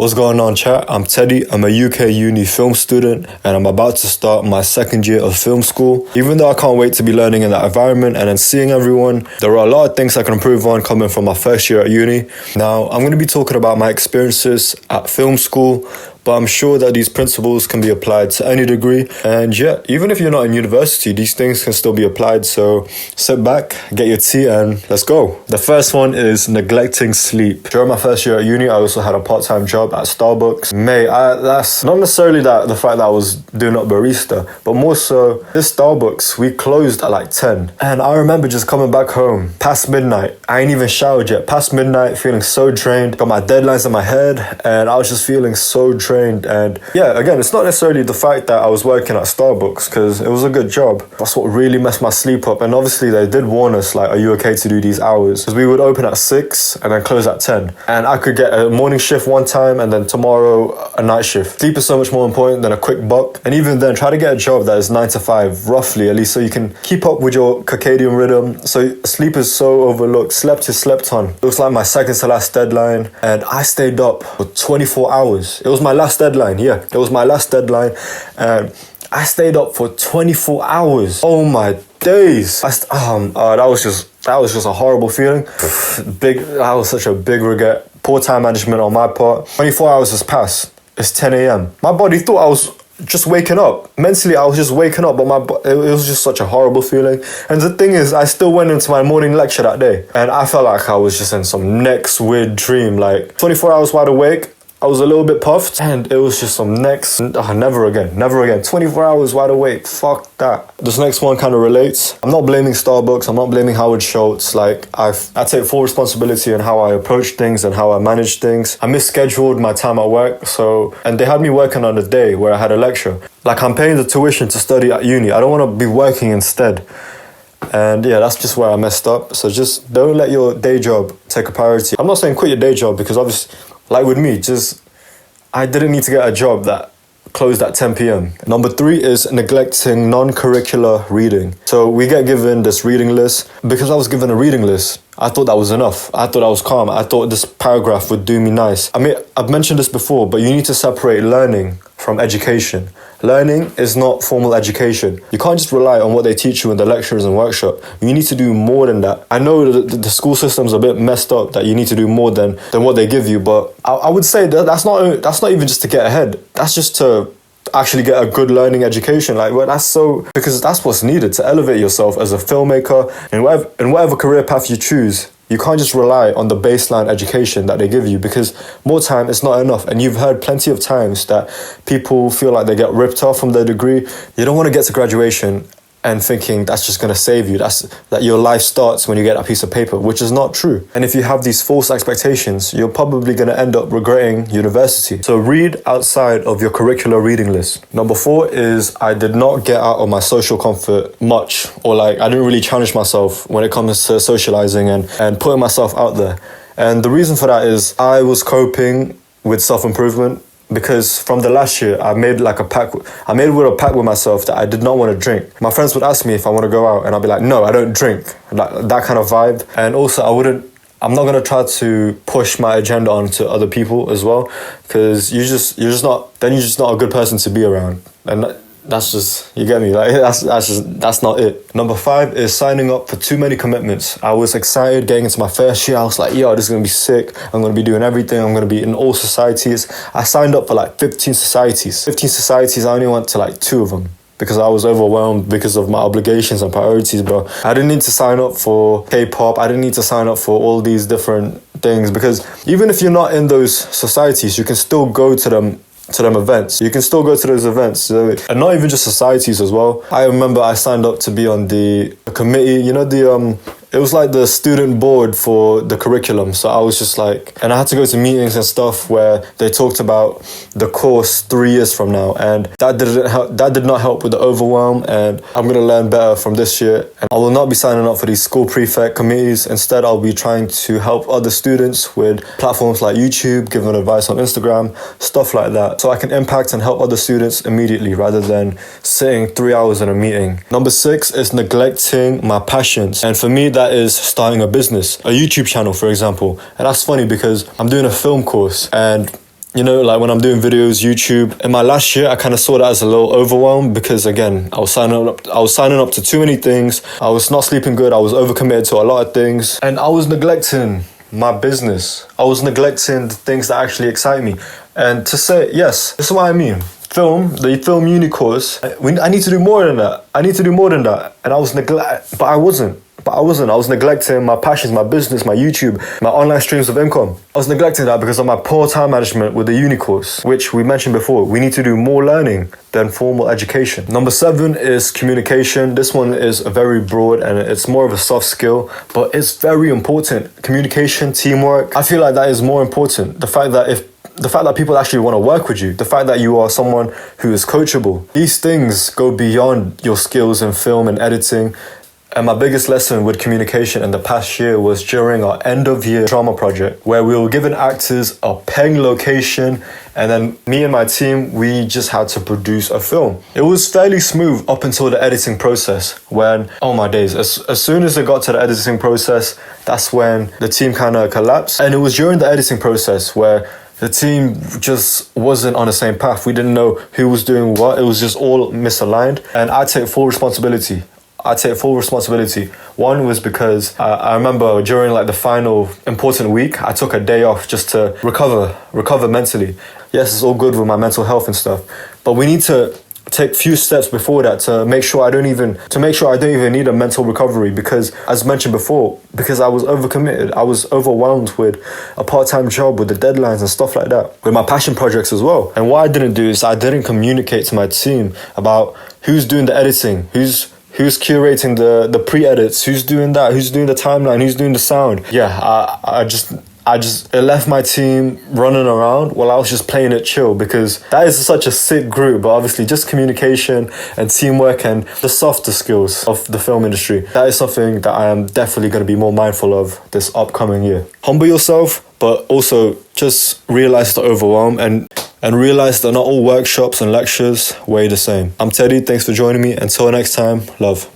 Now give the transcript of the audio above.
What's going on, chat? I'm Teddy. I'm a UK uni film student and I'm about to start my second year of film school. Even though I can't wait to be learning in that environment and then seeing everyone, there are a lot of things I can improve on coming from my first year at uni. Now, I'm going to be talking about my experiences at film school, but I'm sure that these principles can be applied to any degree. And yeah, even if you're not in university, these things can still be applied. So sit back, get your tea, and let's go. The first one is neglecting sleep. During my first year at uni, I also had a part-time job at Starbucks. That's not necessarily the fact that I was doing up barista, but more so this Starbucks, we closed at like 10. And I remember just coming back home past midnight. I ain't even showered yet. Past midnight, feeling so drained. Got my deadlines in my head, and I was just feeling so drained. And yeah, again, it's not necessarily the fact that I was working at Starbucks, because it was a good job. That's what really messed my sleep up. And obviously they did warn us, like, are you okay to do these hours? Because we would open at 6 and then close at 10. And I could get a morning shift one time and then tomorrow a night shift. Sleep is so much more important than a quick buck. And even then, try to get a job that is 9 to 5, roughly, at least, so you can keep up with your circadian rhythm. So sleep is so overlooked. Slept is slept on. It was like my second to last deadline, and I stayed up for 24 hours. It was my last deadline, yeah. It was my last deadline, and I stayed up for 24 hours. Oh my days. That was just a horrible feeling. That was such a big regret. Poor time management on my part. 24 hours has passed. It's 10 a.m. My body thought I was just waking up. Mentally, I was just waking up, but it was just such a horrible feeling. And the thing is, I still went into my morning lecture that day, and I felt like I was just in some next weird dream. Like 24 hours wide awake, I was a little bit puffed, and it was just some never again. 24 hours wide awake, fuck that. This next one kind of relates. I'm not blaming Starbucks, I'm not blaming Howard Schultz. Like, I take full responsibility in how I approach things and how I manage things. I misscheduled my time at work, and they had me working on a day where I had a lecture. Like, I'm paying the tuition to study at uni, I don't want to be working instead. And yeah, that's just where I messed up. So just don't let your day job take a priority. I'm not saying quit your day job, because obviously, like with me, I didn't need to get a job that closed at 10 p.m. Number 3 is neglecting non-curricular reading. So we get given this reading list. Because I was given a reading list, I thought that was enough. I thought I was calm. I thought this paragraph would do me nice. I mean, I've mentioned this before, but you need to separate learning from education. Learning is not formal education. You can't just rely on what they teach you in the lectures and workshop. You need to do more than that. I know the school system's a bit messed up, that you need to do more than what they give you, but I would say that's not even just to get ahead. That's just to actually get a good learning education. Because that's what's needed to elevate yourself as a filmmaker in whatever career path you choose. You can't just rely on the baseline education that they give you, because more time is not enough. And you've heard plenty of times that people feel like they get ripped off from their degree. You don't want to get to graduation and thinking that's just going to save you. That your life starts when you get a piece of paper, which is not true. And if you have these false expectations, you're probably going to end up regretting university. So read outside of your curricular reading list. Number 4 is I did not get out of my social comfort much, or I didn't really challenge myself when it comes to socializing and putting myself out there. And the reason for that is I was coping with self-improvement. Because from the last year, I made a pact with myself that I did not want to drink. My friends would ask me if I want to go out, and I'd be like, no, I don't drink. Like that kind of vibe. And also, I'm not going to try to push my agenda onto other people as well, because you're just not a good person to be around. And that's just, you get me? Like, that's not it. Number 5 is signing up for too many commitments. I was excited getting into my first year. I was like, yo, this is going to be sick. I'm going to be doing everything. I'm going to be in all societies. I signed up for 15 societies. 15 societies, I only went to 2 of them, because I was overwhelmed because of my obligations and priorities, bro. I didn't need to sign up for K-pop. I didn't need to sign up for all these different things, because even if you're not in those societies, you can still go to them events. You can still go to those events. And not even just societies as well. I remember I signed up to be on the committee, it was like the student board for the curriculum. So I was just and I had to go to meetings and stuff where they talked about the course 3 years from now. And that did not help with the overwhelm. And I'm going to learn better from this year. And I will not be signing up for these school prefect committees. Instead, I'll be trying to help other students with platforms like YouTube, giving advice on Instagram, stuff like that. So I can impact and help other students immediately rather than sitting 3 hours in a meeting. Number 6 is neglecting my passions. And for me, that is starting a business, a YouTube channel, for example. And that's funny because I'm doing a film course, and you know, like when I'm doing videos, YouTube. In my last year, I kind of saw that as a little overwhelm because again, I was signing up to too many things. I was not sleeping good. I was overcommitted to a lot of things, and I was neglecting my business. I was neglecting the things that actually excite me. And to say, yes, this is what I mean. The film uni course, I need to do more than that. And I was but I wasn't. I was neglecting my passions, my business, my YouTube, my online streams of income. I was neglecting that because of my poor time management with the uni course, which we mentioned before. We need to do more learning than formal education. Number 7 is communication. This one is very broad and it's more of a soft skill, but it's very important. Communication, teamwork. I feel like that is more important. The fact that people actually want to work with you, the fact that you are someone who is coachable. These things go beyond your skills in film and editing. And my biggest lesson with communication in the past year was during our end of year drama project, where we were given actors a paying location, and then me and my team, we just had to produce a film. It was fairly smooth up until the editing process when, oh my days, as soon as it got to the editing process, that's when the team kind of collapsed. And it was during the editing process where the team just wasn't on the same path. We didn't know who was doing what. It was just all misaligned. And I take full responsibility. One was because I remember during like the final important week, I took a day off just to recover mentally. Yes, it's all good with my mental health and stuff, but we need to take few steps before that to make sure I don't even need a mental recovery, because as mentioned before, because I was overcommitted, I was overwhelmed with a part-time job, with the deadlines and stuff like that, with my passion projects as well. And what I didn't do is I didn't communicate to my team about who's doing the editing, who's curating the pre-edits, who's doing that, who's doing the timeline, who's doing the sound. It left my team running around while I was just playing it chill, because that is such a sick group. But obviously just communication and teamwork and the softer skills of the film industry, that is something that I am definitely going to be more mindful of this upcoming year. Humble yourself, but also just realize the overwhelm and realize that not all workshops and lectures weigh the same. I'm Teddy, thanks for joining me. Until next time, love.